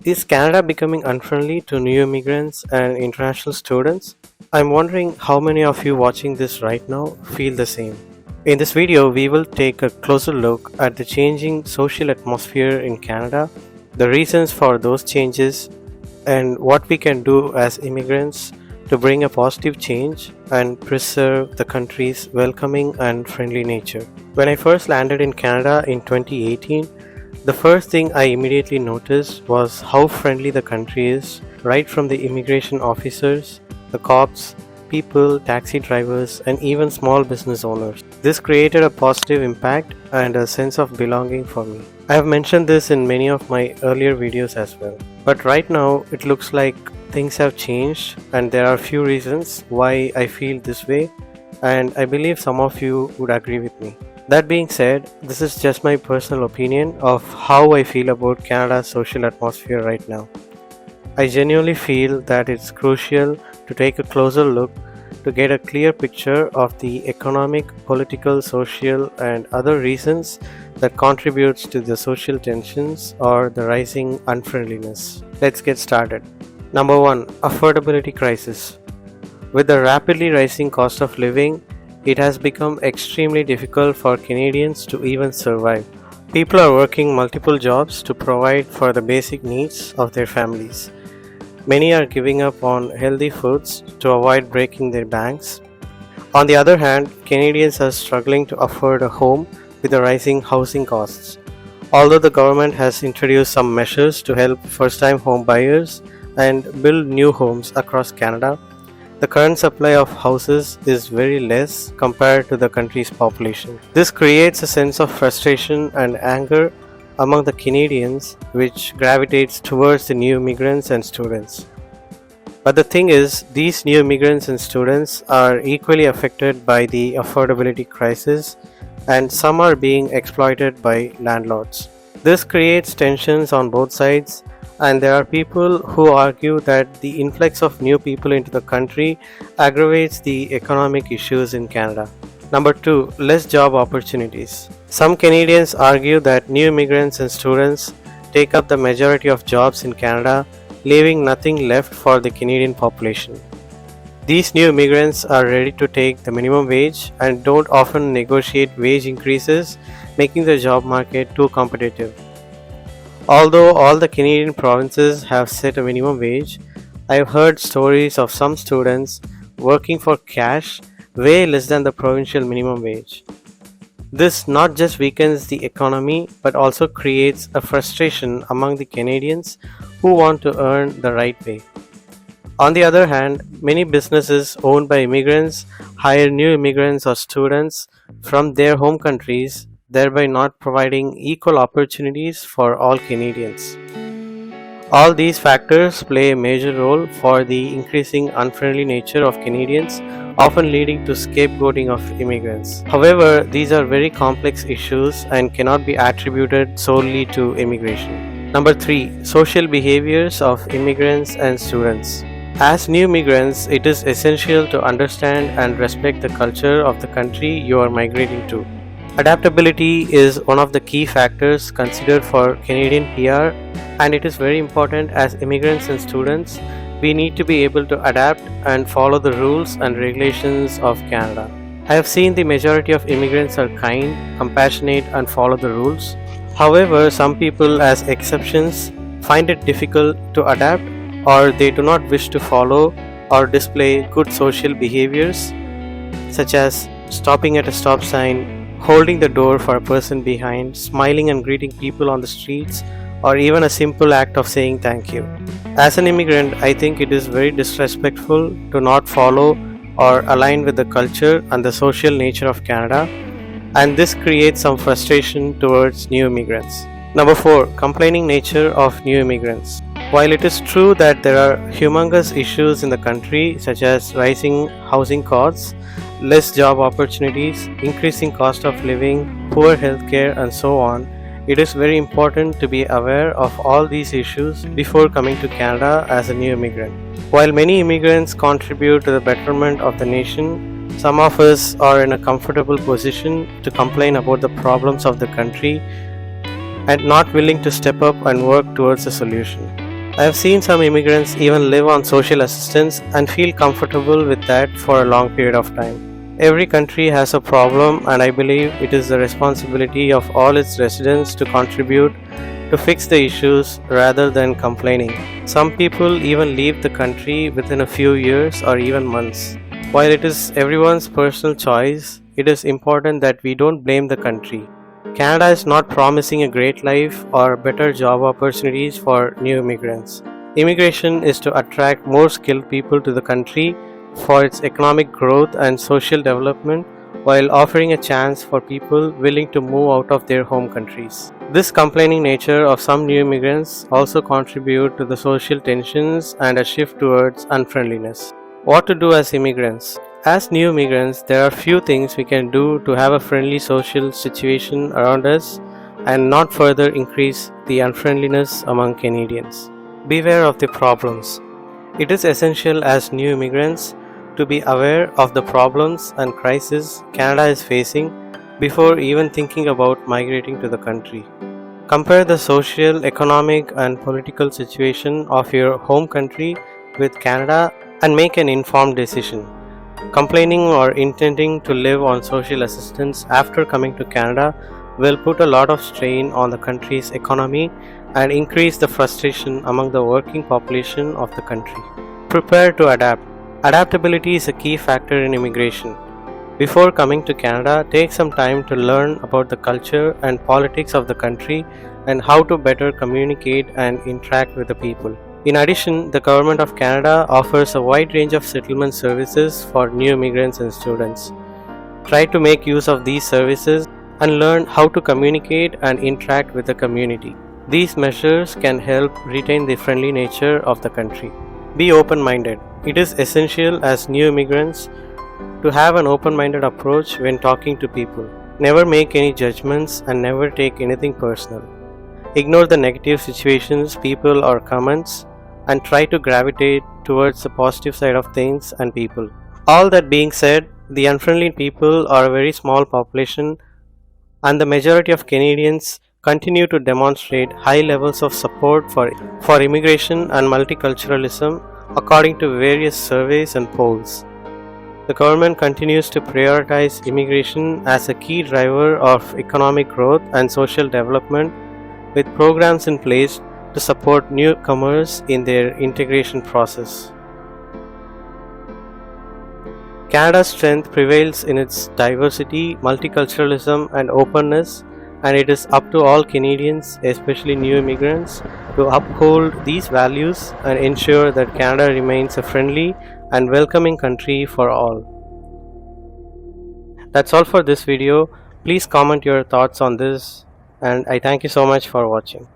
Is Canada becoming unfriendly to new immigrants and international students? I'm wondering how many of you watching this right now feel the same. In this video, we will take a closer look at the changing social atmosphere in Canada, the reasons for those changes, and what we can do as immigrants to bring a positive change and preserve the country's welcoming and friendly nature. When I first landed in Canada in 2018, the first thing I immediately noticed was how friendly the country is, right from the immigration officers, the cops, people, taxi drivers, and even small business owners. This created a positive impact and a sense of belonging for me. I have mentioned this in many of my earlier videos as well. But right now, it looks like things have changed, and there are a few reasons why I feel this way, and I believe some of you would agree with me. That being said, this is just my personal opinion of how I feel about Canada's social atmosphere right now. I genuinely feel that it's crucial to take a closer look to get a clear picture of the economic, political, social, and other reasons that contributes to the social tensions or the rising unfriendliness. Let's get started. Number 1, affordability crisis. With the rapidly rising cost of living, it has become extremely difficult for Canadians to even survive. People are working multiple jobs to provide for the basic needs of their families. Many are giving up on healthy foods to avoid breaking their banks. On the other hand, Canadians are struggling to afford a home with the rising housing costs. Although the government has introduced some measures to help first-time home buyers and build new homes across Canada, the current supply of houses is very less compared to the country's population. This creates a sense of frustration and anger among the Canadians, which gravitates towards the new immigrants and students. But the thing is, these new immigrants and students are equally affected by the affordability crisis, and some are being exploited by landlords. This creates tensions on both sides, and there are people who argue that the influx of new people into the country aggravates the economic issues in Canada. Number 2, less job opportunities. Some Canadians argue that new immigrants and students take up the majority of jobs in Canada, leaving nothing left for the Canadian population. These new immigrants are ready to take the minimum wage and don't often negotiate wage increases, making the job market too competitive. Although all the Canadian provinces have set a minimum wage, I have heard stories of some students working for cash way less than the provincial minimum wage. This not just weakens the economy but also creates a frustration among the Canadians who want to earn the right way. On the other hand, many businesses owned by immigrants hire new immigrants or students from their home countries, thereby not providing equal opportunities for all Canadians. All these factors play a major role for the increasing unfriendly nature of Canadians, often leading to scapegoating of immigrants. However, these are very complex issues and cannot be attributed solely to immigration. Number 3, social behaviors of immigrants and students. As new migrants, it is essential to understand and respect the culture of the country you are migrating to. Adaptability is one of the key factors considered for Canadian PR, and it is very important as immigrants and students. We need to be able to adapt and follow the rules and regulations of Canada. I have seen the majority of immigrants are kind, compassionate, and follow the rules. However, some people, as exceptions, find it difficult to adapt, or they do not wish to follow or display good social behaviors, such as stopping at a stop sign, holding the door for a person behind, smiling and greeting people on the streets, or even a simple act of saying thank you. As an immigrant, I think it is very disrespectful to not follow or align with the culture and the social nature of Canada, and this creates some frustration towards new immigrants. Number 4, complaining nature of new immigrants. While it is true that there are humongous issues in the country such as rising housing costs, less job opportunities, increasing cost of living, poor healthcare, and so on, it is very important to be aware of all these issues before coming to Canada as a new immigrant. While many immigrants contribute to the betterment of the nation, some of us are in a comfortable position to complain about the problems of the country and not willing to step up and work towards a solution. I have seen some immigrants even live on social assistance and feel comfortable with that for a long period of time. Every country has a problem, and I believe it is the responsibility of all its residents to contribute to fix the issues rather than complaining. Some people even leave the country within a few years or even months. While it is everyone's personal choice, it is important that we don't blame the country. Canada is not promising a great life or better job opportunities for new immigrants. Immigration is to attract more skilled people to the country for its economic growth and social development while offering a chance for people willing to move out of their home countries. This complaining nature of some new immigrants also contribute to the social tensions and a shift towards unfriendliness. What to do as immigrants? As new immigrants, there are few things we can do to have a friendly social situation around us and not further increase the unfriendliness among Canadians. Beware of the problems. It is essential as new immigrants to be aware of the problems and crises Canada is facing before even thinking about migrating to the country. Compare the social, economic, and political situation of your home country with Canada and make an informed decision. Complaining or intending to live on social assistance after coming to Canada will put a lot of strain on the country's economy and increase the frustration among the working population of the country. Prepare to adapt. Adaptability is a key factor in immigration. Before coming to Canada, take some time to learn about the culture and politics of the country and how to better communicate and interact with the people. In addition, the Government of Canada offers a wide range of settlement services for new immigrants and students. Try to make use of these services and learn how to communicate and interact with the community. These measures can help retain the friendly nature of the country. Be open-minded. It is essential as new immigrants to have an open-minded approach when talking to people. Never make any judgments and never take anything personal. Ignore the negative situations, people, or comments and try to gravitate towards the positive side of things and people. All that being said, the unfriendly people are a very small population, and the majority of Canadians continue to demonstrate high levels of support for immigration and multiculturalism according to various surveys and polls. The government continues to prioritize immigration as a key driver of economic growth and social development, with programs in place to support newcomers in their integration process. Canada's strength prevails in its diversity, multiculturalism, and openness, and it is up to all Canadians, especially new immigrants, to uphold these values and ensure that Canada remains a friendly and welcoming country for all. That's all for this video. Please comment your thoughts on this, and I thank you so much for watching.